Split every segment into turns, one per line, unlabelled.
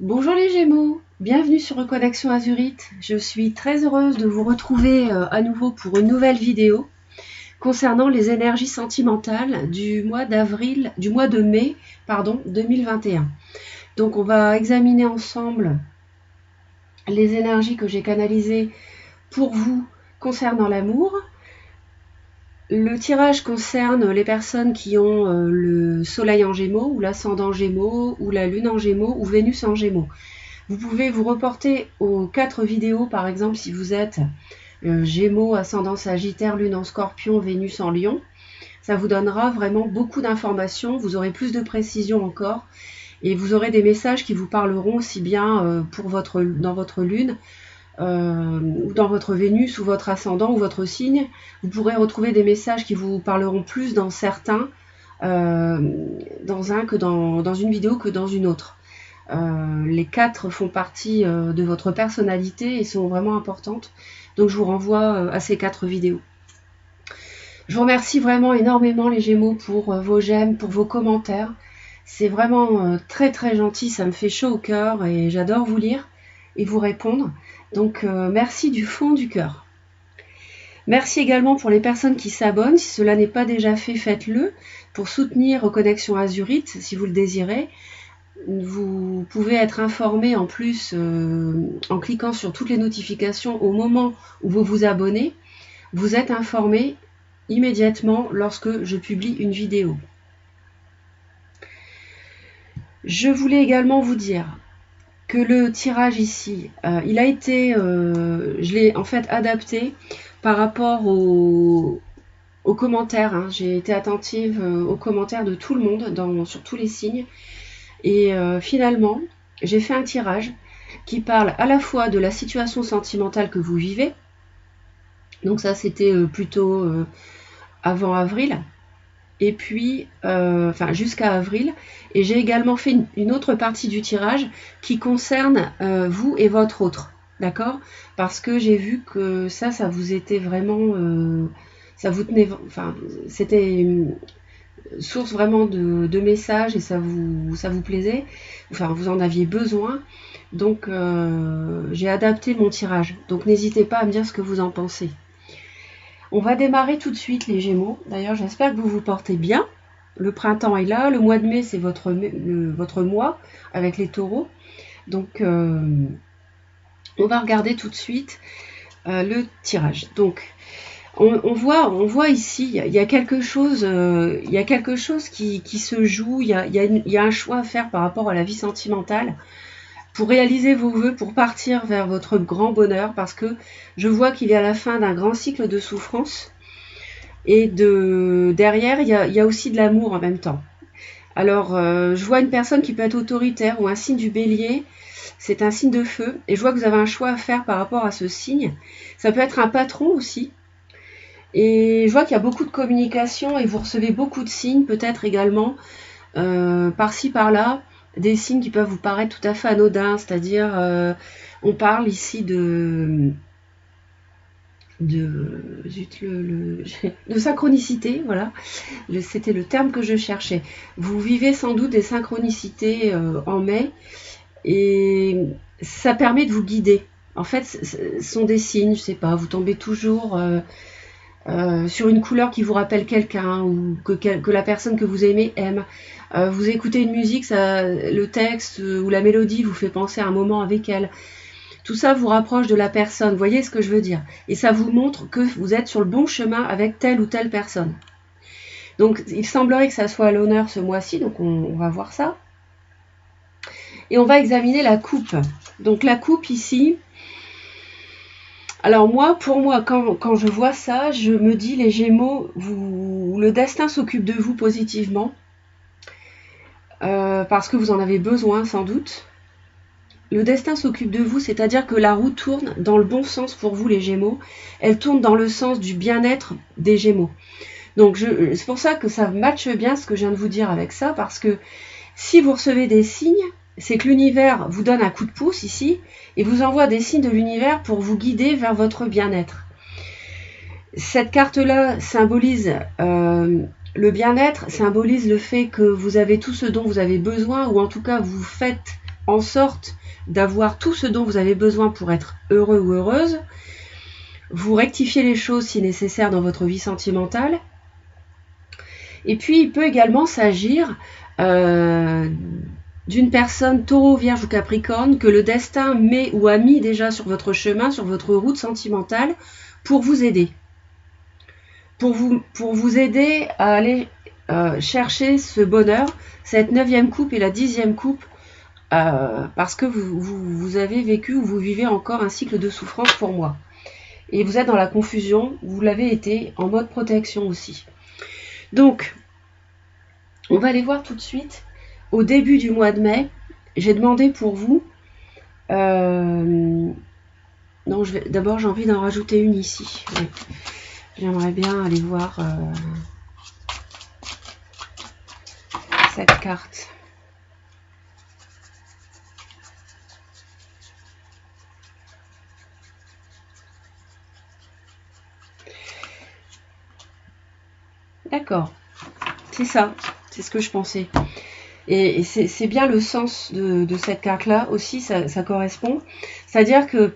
Bonjour les Gémeaux, bienvenue sur Reconnexion Azurite. Je suis très heureuse de vous retrouver à nouveau pour une nouvelle vidéo concernant les énergies sentimentales du mois de mai, 2021. Donc on va examiner ensemble les énergies que j'ai canalisées pour vous concernant l'amour. Le tirage concerne les personnes qui ont le soleil en Gémeaux ou l'ascendant Gémeaux ou la lune en Gémeaux ou Vénus en Gémeaux. Vous pouvez vous reporter aux 4 vidéos, par exemple, si vous êtes Gémeaux, ascendant Sagittaire, Lune en Scorpion, Vénus en Lion. Ça vous donnera vraiment beaucoup d'informations, vous aurez plus de précision encore, et vous aurez des messages qui vous parleront aussi bien dans votre Lune, ou dans votre Vénus, ou votre ascendant, ou votre signe. Vous pourrez retrouver des messages qui vous parleront plus dans certains, dans une vidéo que dans une autre. Les 4 font partie de votre personnalité et sont vraiment importantes. Donc je vous renvoie à ces 4 vidéos. Je vous remercie vraiment énormément les Gémeaux pour vos j'aime, pour vos commentaires. C'est vraiment très très gentil, ça me fait chaud au cœur et j'adore vous lire et vous répondre. Donc merci du fond du cœur. Merci également pour les personnes qui s'abonnent. Si cela n'est pas déjà fait, faites-le pour soutenir Reconnexion Azurite si vous le désirez. Vous pouvez être informé en plus en cliquant sur toutes les notifications au moment où vous vous abonnez. Vous êtes informé immédiatement lorsque je publie une vidéo. Je voulais également vous dire que le tirage ici, il a été, je l'ai en fait adapté par rapport aux commentaires. Hein. J'ai été attentive aux commentaires de tout le monde sur tous les signes. Et finalement, j'ai fait un tirage qui parle à la fois de la situation sentimentale que vous vivez. Donc ça, c'était plutôt avant avril. Et puis, jusqu'à avril. Et j'ai également fait une autre partie du tirage qui concerne vous et votre autre. D'accord ? Parce que j'ai vu que ça vous était vraiment... ça vous tenait... Enfin, c'était... source vraiment de messages et ça vous plaisait, enfin vous en aviez besoin, donc j'ai adapté mon tirage. Donc n'hésitez pas à me dire ce que vous en pensez. On va démarrer tout de suite les Gémeaux. D'ailleurs j'espère que vous vous portez bien. Le printemps est là, le mois de mai c'est votre mois avec les taureaux. Donc on va regarder tout de suite le tirage. Donc on voit ici, il y a quelque chose qui se joue, il y a un choix à faire par rapport à la vie sentimentale pour réaliser vos vœux, pour partir vers votre grand bonheur, parce que je vois qu'il y a la fin d'un grand cycle de souffrance et derrière, il y a aussi de l'amour en même temps. Alors, je vois une personne qui peut être autoritaire ou un signe du bélier, c'est un signe de feu, et je vois que vous avez un choix à faire par rapport à ce signe. Ça peut être un patron aussi. Et je vois qu'il y a beaucoup de communication et vous recevez beaucoup de signes, peut-être également par-ci par-là, des signes qui peuvent vous paraître tout à fait anodins, c'est-à-dire on parle ici de synchronicité, voilà, c'était le terme que je cherchais. Vous vivez sans doute des synchronicités en mai et ça permet de vous guider. En fait, ce sont des signes, je sais pas, vous tombez toujours... sur une couleur qui vous rappelle quelqu'un ou que la personne que vous aimez aime. Vous écoutez une musique, le texte ou la mélodie vous fait penser à un moment avec elle. Tout ça vous rapproche de la personne, vous voyez ce que je veux dire. Et ça vous montre que vous êtes sur le bon chemin avec telle ou telle personne. Donc il semblerait que ça soit à l'honneur ce mois-ci, donc on va voir ça. Et on va examiner la coupe. Donc la coupe ici... Alors pour moi, quand je vois ça, je me dis les Gémeaux, le destin s'occupe de vous positivement, parce que vous en avez besoin sans doute. Le destin s'occupe de vous, c'est-à-dire que la roue tourne dans le bon sens pour vous les Gémeaux. Elle tourne dans le sens du bien-être des Gémeaux. Donc c'est pour ça que ça matche bien ce que je viens de vous dire avec ça, parce que si vous recevez des signes, c'est que l'univers vous donne un coup de pouce ici et vous envoie des signes de l'univers pour vous guider vers votre bien-être. Cette carte-là symbolise le bien-être, symbolise le fait que vous avez tout ce dont vous avez besoin, ou en tout cas vous faites en sorte d'avoir tout ce dont vous avez besoin pour être heureux ou heureuse. Vous rectifiez les choses si nécessaire dans votre vie sentimentale. Et puis, il peut également s'agir d'une personne taureau, vierge ou capricorne que le destin met ou a mis déjà sur votre chemin, sur votre route sentimentale pour vous aider. Pour vous aider à aller chercher ce bonheur, cette 9e coupe et la 10e coupe, parce que vous avez vécu ou vous vivez encore un cycle de souffrance pour moi. Et vous êtes dans la confusion, vous l'avez été en mode protection aussi. Donc, on va aller voir tout de suite. Au début du mois de mai, j'ai demandé pour vous... non, d'abord j'ai envie d'en rajouter une ici. Ouais. J'aimerais bien aller voir cette carte. D'accord, c'est ça, c'est ce que je pensais. Et c'est bien le sens de cette carte-là aussi, ça correspond. C'est-à-dire que,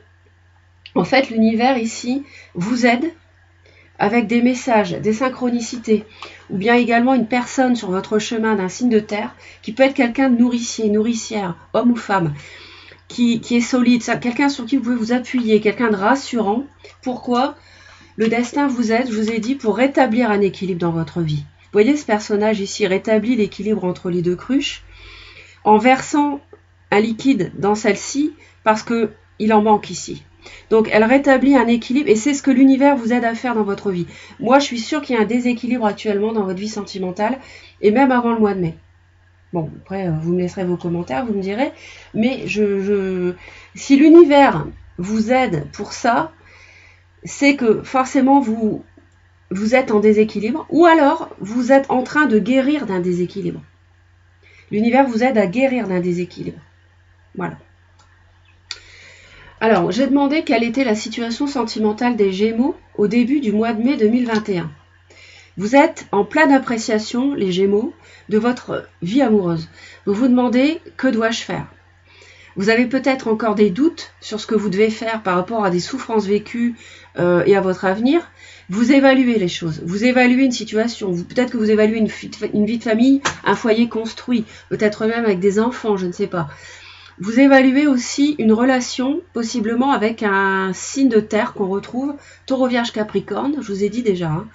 en fait, l'univers ici vous aide avec des messages, des synchronicités, ou bien également une personne sur votre chemin d'un signe de terre, qui peut être quelqu'un de nourricier, nourricière, homme ou femme, qui est solide, quelqu'un sur qui vous pouvez vous appuyer, quelqu'un de rassurant. Pourquoi ? Le destin vous aide, je vous ai dit, pour rétablir un équilibre dans votre vie. Vous voyez, ce personnage ici rétablit l'équilibre entre les deux cruches en versant un liquide dans celle-ci parce qu'il en manque ici. Donc, elle rétablit un équilibre et c'est ce que l'univers vous aide à faire dans votre vie. Moi, je suis sûre qu'il y a un déséquilibre actuellement dans votre vie sentimentale et même avant le mois de mai. Bon, après, vous me laisserez vos commentaires, vous me direz. Mais si l'univers vous aide pour ça, c'est que forcément vous êtes en déséquilibre ou alors vous êtes en train de guérir d'un déséquilibre. L'univers vous aide à guérir d'un déséquilibre. Voilà. Alors, j'ai demandé quelle était la situation sentimentale des Gémeaux au début du mois de mai 2021. Vous êtes en pleine appréciation, les Gémeaux, de votre vie amoureuse. Vous vous demandez, que dois-je faire ? Vous avez peut-être encore des doutes sur ce que vous devez faire par rapport à des souffrances vécues et à votre avenir. Vous évaluez les choses, vous évaluez une situation, peut-être que vous évaluez une vie de famille, un foyer construit, peut-être même avec des enfants, je ne sais pas. Vous évaluez aussi une relation, possiblement avec un signe de terre qu'on retrouve, Taureau, Vierge, Capricorne, je vous ai dit déjà. Hein.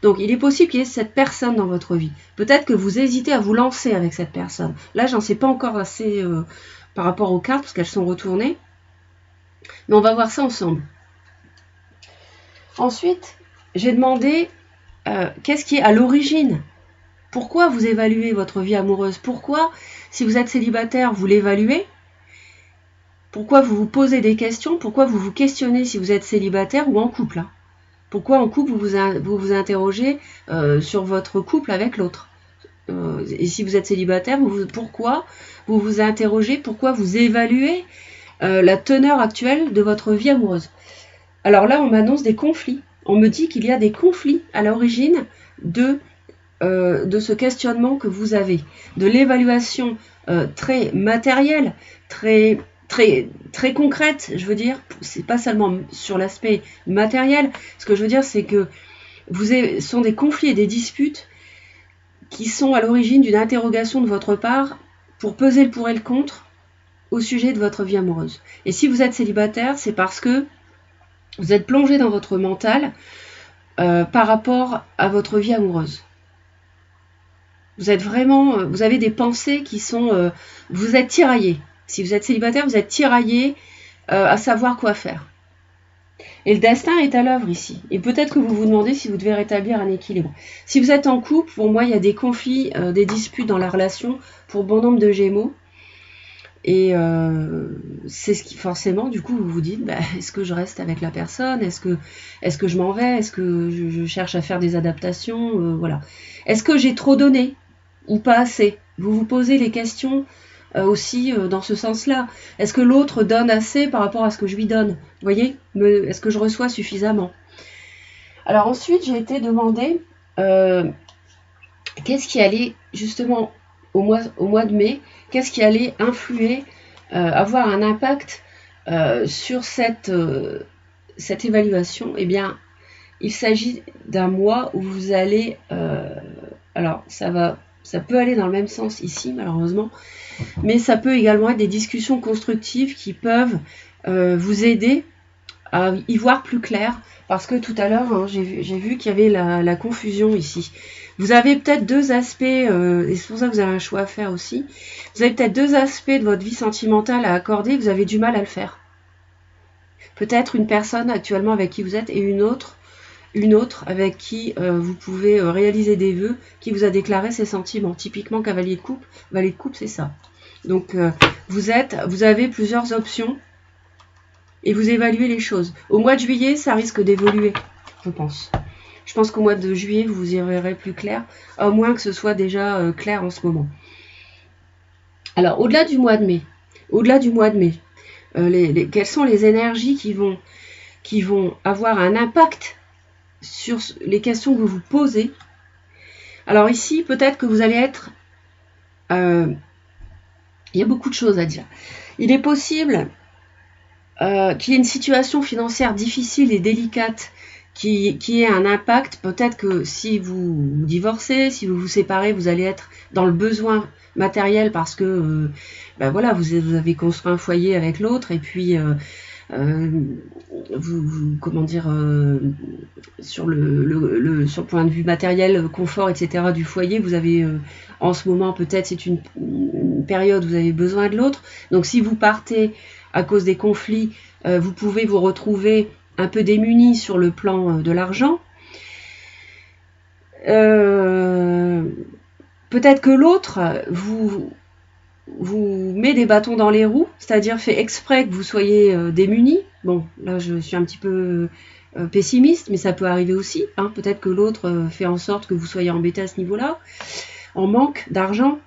Donc il est possible qu'il y ait cette personne dans votre vie. Peut-être que vous hésitez à vous lancer avec cette personne. Là, j'en sais pas encore assez par rapport aux cartes, parce qu'elles sont retournées. Mais on va voir ça ensemble. Ensuite, j'ai demandé qu'est-ce qui est à l'origine. Pourquoi vous évaluez votre vie amoureuse ? Pourquoi, si vous êtes célibataire, vous l'évaluez ? Pourquoi vous vous posez des questions ? Pourquoi vous vous questionnez si vous êtes célibataire ou en couple ? Hein ? Pourquoi en couple vous vous interrogez sur votre couple avec l'autre ? Et si vous êtes célibataire, pourquoi vous vous interrogez ? Pourquoi vous évaluez la teneur actuelle de votre vie amoureuse ? Alors là, on m'annonce des conflits. On me dit qu'il y a des conflits à l'origine de ce questionnement que vous avez, de l'évaluation très matérielle, très concrète, je veux dire, c'est pas seulement sur l'aspect matériel. Ce que je veux dire, c'est que sont des conflits et des disputes qui sont à l'origine d'une interrogation de votre part pour peser le pour et le contre au sujet de votre vie amoureuse. Et si vous êtes célibataire, c'est parce que vous êtes plongé dans votre mental par rapport à votre vie amoureuse. Vous avez des pensées qui sont... vous êtes tiraillé. Si vous êtes célibataire, vous êtes tiraillé à savoir quoi faire. Et le destin est à l'œuvre ici. Et peut-être que vous vous demandez si vous devez rétablir un équilibre. Si vous êtes en couple, pour moi, il y a des conflits, des disputes dans la relation pour bon nombre de Gémeaux. Et c'est ce qui, forcément, du coup, vous vous dites, est-ce que je reste avec la personne ? Est-ce que je m'en vais ? Est-ce que je cherche à faire des adaptations ? Voilà. Est-ce que j'ai trop donné ou pas assez ? Vous vous posez les questions aussi dans ce sens-là. Est-ce que l'autre donne assez par rapport à ce que je lui donne ? Vous voyez ? Est-ce que je reçois suffisamment ? Alors ensuite, j'ai été demandé qu'est-ce qui allait justement au mois de mai, qu'est-ce qui allait influer avoir un impact sur cette évaluation, eh bien, il s'agit d'un mois où vous allez... alors, ça peut aller dans le même sens ici, malheureusement, mais ça peut également être des discussions constructives qui peuvent vous aider à y voir plus clair, parce que tout à l'heure, hein, j'ai vu qu'il y avait la confusion ici. Vous avez peut-être deux aspects, et c'est pour ça que vous avez un choix à faire aussi, vous avez peut-être deux aspects de votre vie sentimentale à accorder, vous avez du mal à le faire. Peut-être une personne actuellement avec qui vous êtes et une autre avec qui vous pouvez réaliser des vœux, qui vous a déclaré ses sentiments. Typiquement cavalier de coupe, c'est ça. Donc vous avez plusieurs options et vous évaluez les choses. Au mois de juillet, ça risque d'évoluer, je pense. Je pense qu'au mois de juillet, vous y verrez plus clair, à moins que ce soit déjà clair en ce moment. Alors, au-delà du mois de mai, quelles sont les énergies qui vont avoir un impact sur les questions que vous vous posez? Alors ici, peut-être que vous allez être... il y a beaucoup de choses à dire. Il est possible qu'il y ait une situation financière difficile et délicate qui ait un impact. Peut-être que si vous divorcez, si vous vous séparez, vous allez être dans le besoin matériel parce que voilà, vous avez construit un foyer avec l'autre et puis comment dire, sur le point de vue matériel, confort, etc. du foyer, vous avez en ce moment, peut-être c'est une période où vous avez besoin de l'autre. Donc si vous partez à cause des conflits, vous pouvez vous retrouver un peu démunis sur le plan de l'argent. Peut-être que l'autre vous met des bâtons dans les roues, c'est-à-dire fait exprès que vous soyez démunis. Bon, là je suis un petit peu pessimiste, mais ça peut arriver aussi. Hein. Peut-être que l'autre fait en sorte que vous soyez embêté à ce niveau-là, en manque d'argent.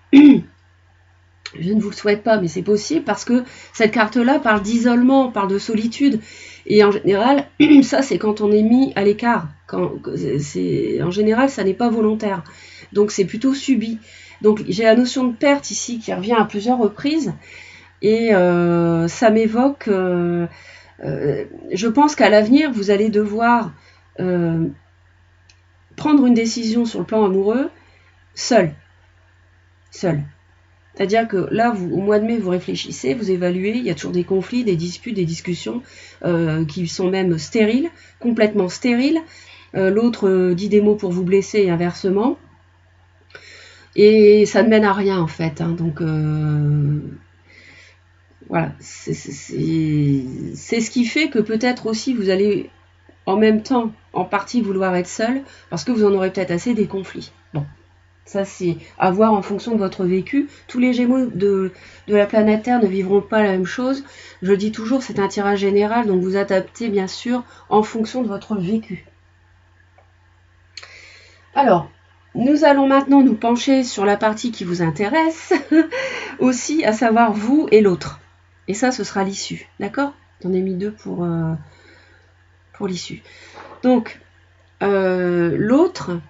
Je ne vous le souhaite pas, mais c'est possible parce que cette carte-là parle d'isolement, parle de solitude. Et en général, ça c'est quand on est mis à l'écart. En général, ça n'est pas volontaire. Donc c'est plutôt subi. Donc j'ai la notion de perte ici qui revient à plusieurs reprises. Et ça m'évoque... je pense qu'à l'avenir, vous allez devoir prendre une décision sur le plan amoureux seul. C'est-à-dire que là, au mois de mai, vous réfléchissez, vous évaluez, il y a toujours des conflits, des disputes, des discussions qui sont même stériles, complètement stériles. L'autre dit des mots pour vous blesser et inversement. Et ça ne mène à rien en fait. Hein. Donc voilà, c'est ce qui fait que peut-être aussi vous allez en même temps, en partie, vouloir être seul, parce que vous en aurez peut-être assez des conflits. Bon. Ça, c'est à voir en fonction de votre vécu. Tous les Gémeaux de la planète Terre ne vivront pas la même chose. Je dis toujours, c'est un tirage général, donc vous adaptez bien sûr en fonction de votre vécu. Alors, nous allons maintenant nous pencher sur la partie qui vous intéresse, aussi, à savoir vous et l'autre. Et ça, ce sera l'issue, d'accord? J'en ai mis deux pour l'issue. Donc, l'autre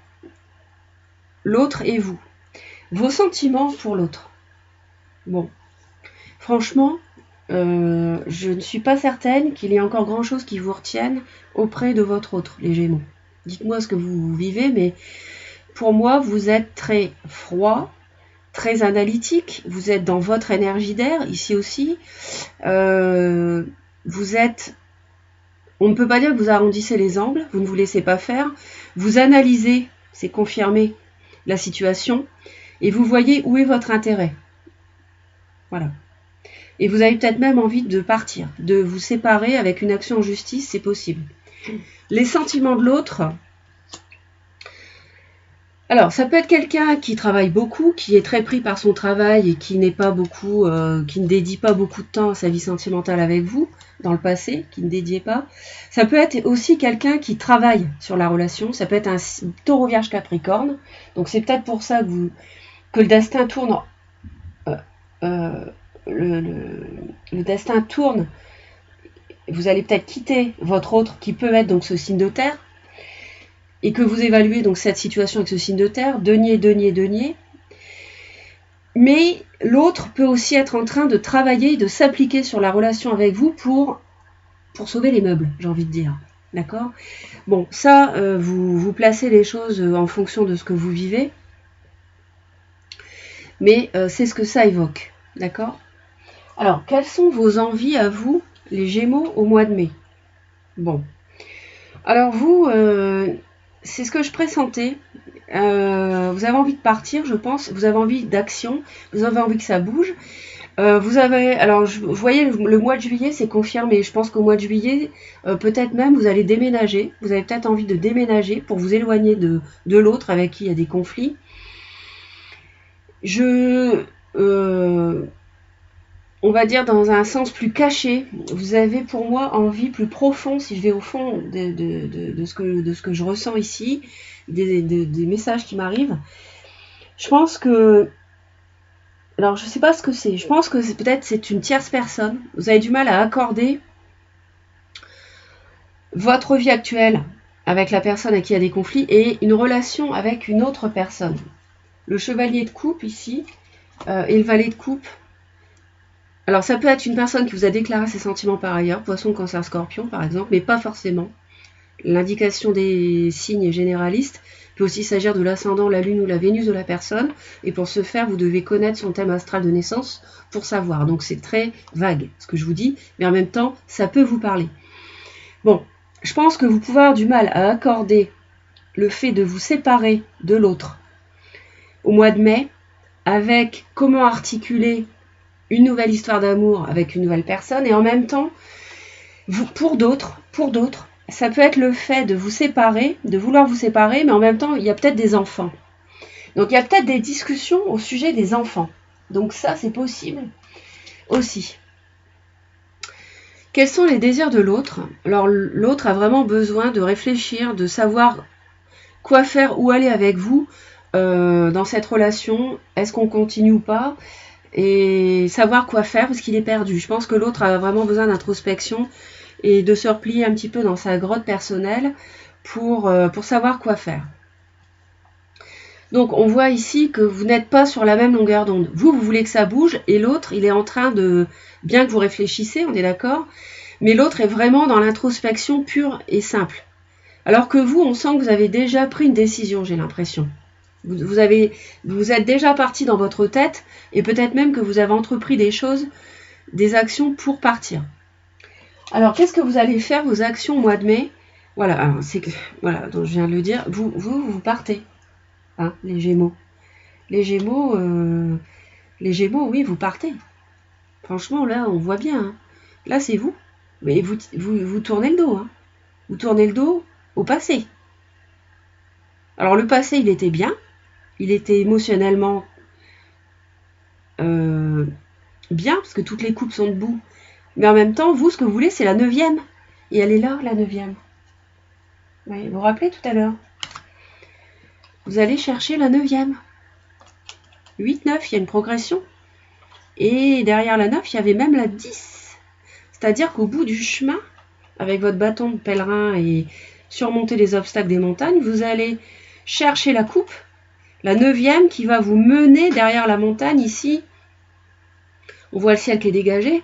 et vous. Vos sentiments pour l'autre. Bon, franchement, je ne suis pas certaine qu'il y ait encore grand-chose qui vous retienne auprès de votre autre, les Gémeaux. Dites-moi ce que vous vivez, mais pour moi, vous êtes très froid, très analytique, vous êtes dans votre énergie d'air, ici aussi. Vous êtes... On ne peut pas dire que vous arrondissez les angles, vous ne vous laissez pas faire. Vous analysez, c'est confirmé, la situation, et vous voyez où est votre intérêt. Voilà. Et vous avez peut-être même envie de partir, de vous séparer avec une action en justice, c'est possible. Les sentiments de l'autre. Alors, ça peut être quelqu'un qui travaille beaucoup, qui est très pris par son travail et qui n'est pas beaucoup, qui ne dédie pas beaucoup de temps à sa vie sentimentale avec vous, dans le passé, qui ne dédiait pas. Ça peut être aussi quelqu'un qui travaille sur la relation. Ça peut être un Taureau Vierge Capricorne. Donc c'est peut-être pour ça que le destin tourne. Le destin tourne. Vous allez peut-être quitter votre autre, qui peut être donc ce signe de terre. Et que vous évaluez donc cette situation avec ce signe de terre, denier. Mais l'autre peut aussi être en train de travailler, de s'appliquer sur la relation avec vous pour sauver les meubles, j'ai envie de dire. D'accord? Bon, ça, vous placez les choses en fonction de ce que vous vivez. Mais c'est ce que ça évoque. D'accord? Alors, quelles sont vos envies à vous, les Gémeaux, au mois de mai? Bon. Alors vous, c'est ce que je pressentais. Vous avez envie de partir, je pense. Vous avez envie d'action. Vous avez envie que ça bouge. Vous voyez, le mois de juillet, c'est confirmé. Je pense qu'au mois de juillet, peut-être même, vous allez déménager. Vous avez peut-être envie de déménager pour vous éloigner de l'autre avec qui il y a des conflits. On va dire dans un sens plus caché, vous avez pour moi envie plus profond, si je vais au fond de ce que je ressens ici, des messages qui m'arrivent. Je pense que, alors je sais pas ce que c'est, je pense que peut-être c'est une tierce personne. Vous avez du mal à accorder votre vie actuelle avec la personne à qui il y a des conflits et une relation avec une autre personne. Le chevalier de coupe ici et le valet de coupe. Alors ça peut être une personne qui vous a déclaré ses sentiments par ailleurs, poisson, cancer, scorpion par exemple, mais pas forcément. L'indication des signes est généraliste. Il peut aussi s'agir de l'ascendant, la lune ou la Vénus de la personne. Et pour ce faire, vous devez connaître son thème astral de naissance pour savoir. Donc c'est très vague ce que je vous dis, mais en même temps, ça peut vous parler. Bon, je pense que vous pouvez avoir du mal à accorder le fait de vous séparer de l'autre au mois de mai, avec comment articuler une nouvelle histoire d'amour avec une nouvelle personne, et en même temps, pour d'autres, ça peut être le fait de vous séparer, de vouloir vous séparer, mais en même temps, il y a peut-être des enfants. Donc il y a peut-être des discussions au sujet des enfants. Donc ça, c'est possible aussi. Quels sont les désirs de l'autre? Alors l'autre a vraiment besoin de réfléchir, de savoir quoi faire, où aller avec vous dans cette relation. Est-ce qu'on continue ou pas? Et savoir quoi faire parce qu'il est perdu. Je pense que l'autre a vraiment besoin d'introspection et de se replier un petit peu dans sa grotte personnelle pour savoir quoi faire. Donc on voit ici que vous n'êtes pas sur la même longueur d'onde. Vous voulez que ça bouge et l'autre, il est en train de... Bien que vous réfléchissez, on est d'accord, mais l'autre est vraiment dans l'introspection pure et simple. Alors que vous, on sent que vous avez déjà pris une décision, j'ai l'impression. Vous êtes déjà parti dans votre tête et peut-être même que vous avez entrepris des choses, des actions pour partir. Alors, qu'est-ce que vous allez faire, vos actions au mois de mai? Voilà, voilà, donc je viens de le dire, vous partez, hein, les Gémeaux. Les Gémeaux, oui, vous partez. Franchement, là, on voit bien. Hein. Là, c'est vous. Mais vous tournez le dos. Hein. Vous tournez le dos au passé. Alors, le passé, il était bien. Il était émotionnellement bien, parce que toutes les coupes sont debout. Mais en même temps, vous, ce que vous voulez, c'est la 9e. Et elle est là, la 9e. Vous vous rappelez tout à l'heure? Vous allez chercher la 9e. 8, 9, il y a une progression. Et derrière la 9, il y avait même la 10. C'est-à-dire qu'au bout du chemin, avec votre bâton de pèlerin et surmonter les obstacles des montagnes, vous allez chercher la coupe, la 9e qui va vous mener derrière la montagne ici. On voit le ciel qui est dégagé.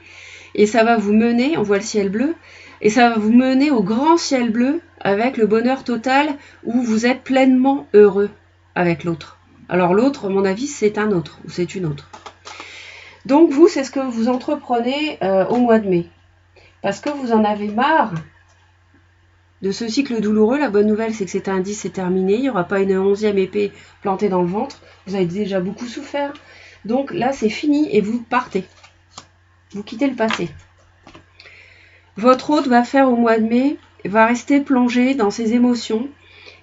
Et ça va vous mener, on voit le ciel bleu, et ça va vous mener au grand ciel bleu avec le bonheur total où vous êtes pleinement heureux avec l'autre. Alors l'autre, à mon avis, c'est un autre, ou c'est une autre. Donc vous, c'est ce que vous entreprenez au mois de mai. Parce que vous en avez marre de ce cycle douloureux. La bonne nouvelle, c'est que cet indice c'est terminé. Il n'y aura pas une 11e épée plantée dans le ventre. Vous avez déjà beaucoup souffert. Donc là, c'est fini et vous partez. Vous quittez le passé. Votre hôte va faire au mois de mai, va rester plongé dans ses émotions.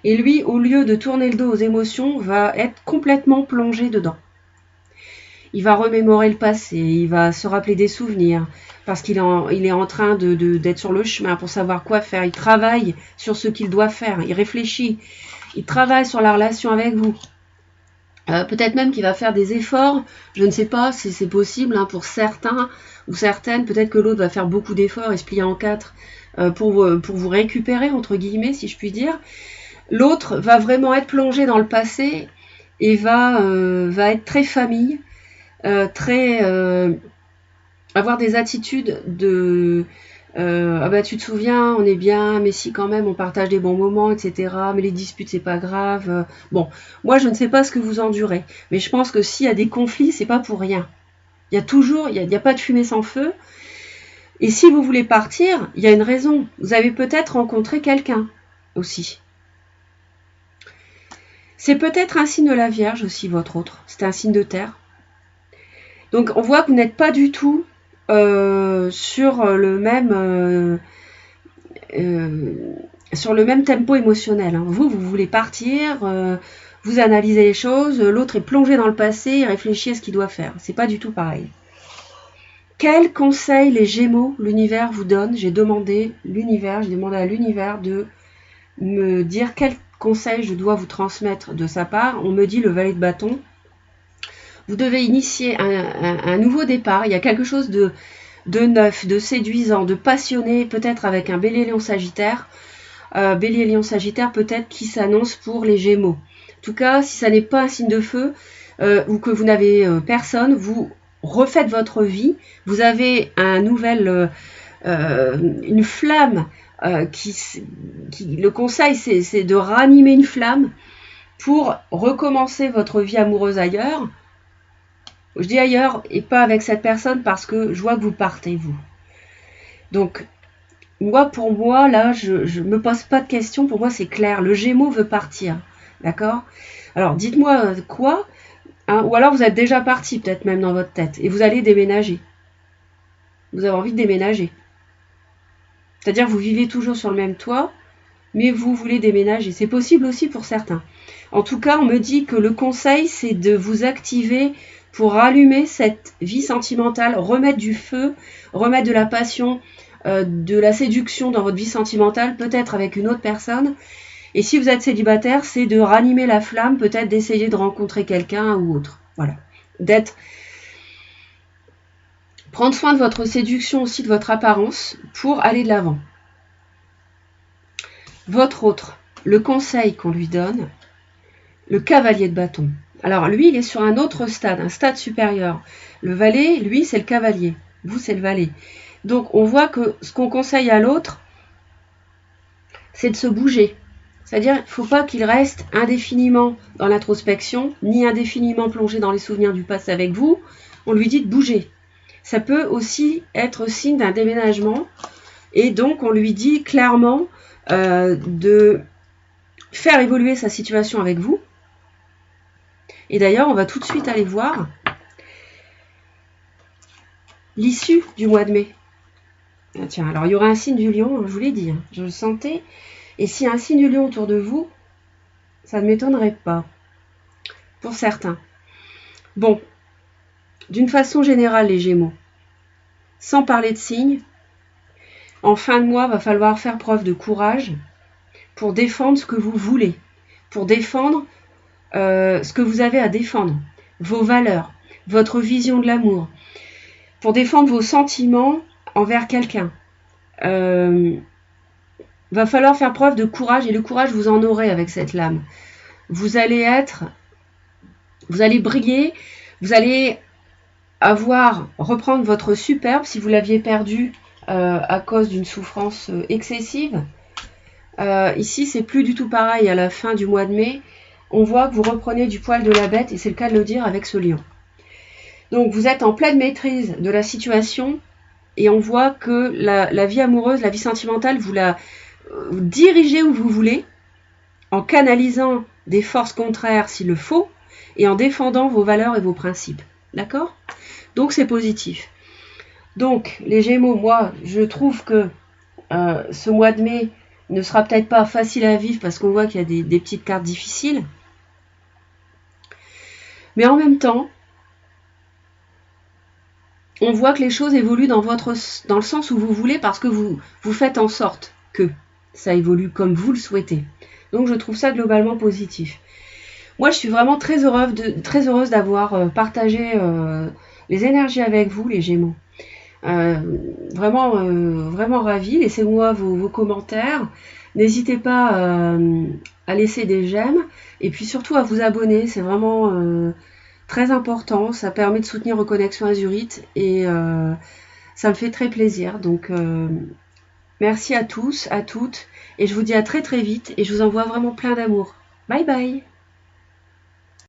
Et lui, au lieu de tourner le dos aux émotions, va être complètement plongé dedans. Il va remémorer le passé, il va se rappeler des souvenirs, parce qu'il est en train d'être sur le chemin pour savoir quoi faire. Il travaille sur ce qu'il doit faire, il réfléchit, il travaille sur la relation avec vous. Peut-être même qu'il va faire des efforts, je ne sais pas si c'est possible hein, pour certains ou certaines, peut-être que l'autre va faire beaucoup d'efforts et se plier en 4 pour vous récupérer, entre guillemets, si je puis dire. L'autre va vraiment être plongé dans le passé et va être très famille, très avoir des attitudes de ah bah tu te souviens, on est bien, mais si quand même on partage des bons moments, etc. Mais les disputes c'est pas grave. Bon, moi je ne sais pas ce que vous endurez, mais je pense que s'il y a des conflits, c'est pas pour rien. Il y a toujours, il y a pas de fumée sans feu. Et si vous voulez partir, il y a une raison. Vous avez peut-être rencontré quelqu'un aussi. C'est peut-être un signe de la Vierge aussi, votre autre. C'est un signe de terre. Donc on voit que vous n'êtes pas du tout sur le même tempo émotionnel. Hein. Vous voulez partir, vous analysez les choses, l'autre est plongé dans le passé, il réfléchit à ce qu'il doit faire. C'est pas du tout pareil. Quel conseil les Gémeaux, l'univers vous donne? J'ai demandé à l'univers de me dire quel conseil je dois vous transmettre de sa part. On me dit le valet de bâton. Vous devez initier un nouveau départ. Il y a quelque chose de neuf, de séduisant, de passionné, peut-être avec un bélier-lion sagittaire. Bélier-lion sagittaire peut-être qui s'annonce pour les Gémeaux. En tout cas, si ça n'est pas un signe de feu ou que vous n'avez personne, vous refaites votre vie. Vous avez une flamme le conseil, c'est de ranimer une flamme pour recommencer votre vie amoureuse ailleurs. Je dis ailleurs et pas avec cette personne parce que je vois que vous partez, vous. Donc, pour moi, là, je me pose pas de questions. Pour moi, c'est clair. Le Gémeaux veut partir. D'accord? Alors, dites-moi quoi, hein, ou alors vous êtes déjà parti, peut-être même dans votre tête, et vous allez déménager. Vous avez envie de déménager. C'est-à-dire que vous vivez toujours sur le même toit, mais vous voulez déménager. C'est possible aussi pour certains. En tout cas, on me dit que le conseil, c'est de vous activer pour rallumer cette vie sentimentale, remettre du feu, remettre de la passion, de la séduction dans votre vie sentimentale, peut-être avec une autre personne. Et si vous êtes célibataire, c'est de ranimer la flamme, peut-être d'essayer de rencontrer quelqu'un ou autre. Voilà. Prendre soin de votre séduction aussi, de votre apparence, pour aller de l'avant. Votre autre, le conseil qu'on lui donne, le cavalier de bâton. Alors lui, il est sur un autre stade, un stade supérieur. Le valet, lui, c'est le cavalier. Vous, c'est le valet. Donc on voit que ce qu'on conseille à l'autre, c'est de se bouger. C'est-à-dire qu'il ne faut pas qu'il reste indéfiniment dans l'introspection, ni indéfiniment plongé dans les souvenirs du passé avec vous. On lui dit de bouger. Ça peut aussi être signe d'un déménagement. Et donc on lui dit clairement de faire évoluer sa situation avec vous. Et d'ailleurs, on va tout de suite aller voir l'issue du mois de mai. Ah, tiens, alors il y aura un signe du lion, je vous l'ai dit, hein, je le sentais. Et s'il y a un signe du lion autour de vous, ça ne m'étonnerait pas. Pour certains. Bon, d'une façon générale, les Gémeaux, sans parler de signes, en fin de mois, il va falloir faire preuve de courage pour défendre ce que vous voulez, pour défendre ce que vous avez à défendre, vos valeurs, votre vision de l'amour, pour défendre vos sentiments envers quelqu'un. Va falloir faire preuve de courage, et le courage, vous en aurez avec cette lame. Vous allez briller, vous allez reprendre votre superbe si vous l'aviez perdu à cause d'une souffrance excessive. Ici, c'est plus du tout pareil à la fin du mois de mai. On voit que vous reprenez du poil de la bête, et c'est le cas de le dire avec ce lion. Donc vous êtes en pleine maîtrise de la situation, et on voit que la vie amoureuse, la vie sentimentale, vous la dirigez où vous voulez, en canalisant des forces contraires s'il le faut, et en défendant vos valeurs et vos principes. D'accord? Donc c'est positif. Donc les Gémeaux, moi je trouve que ce mois de mai ne sera peut-être pas facile à vivre parce qu'on voit qu'il y a des petites cartes difficiles. Mais en même temps, on voit que les choses évoluent dans le sens où vous voulez, parce que vous faites en sorte que ça évolue comme vous le souhaitez. Donc je trouve ça globalement positif. Moi je suis vraiment très heureuse d'avoir partagé les énergies avec vous, les Gémeaux. Vraiment ravie. Laissez-moi vos commentaires. N'hésitez pas à laisser des j'aime. Et puis surtout à vous abonner. C'est vraiment très important. Ça permet de soutenir Reconnexion Azurite et ça me fait très plaisir. Donc merci à tous, à toutes, et je vous dis à très très vite et je vous envoie vraiment plein d'amour. Bye bye.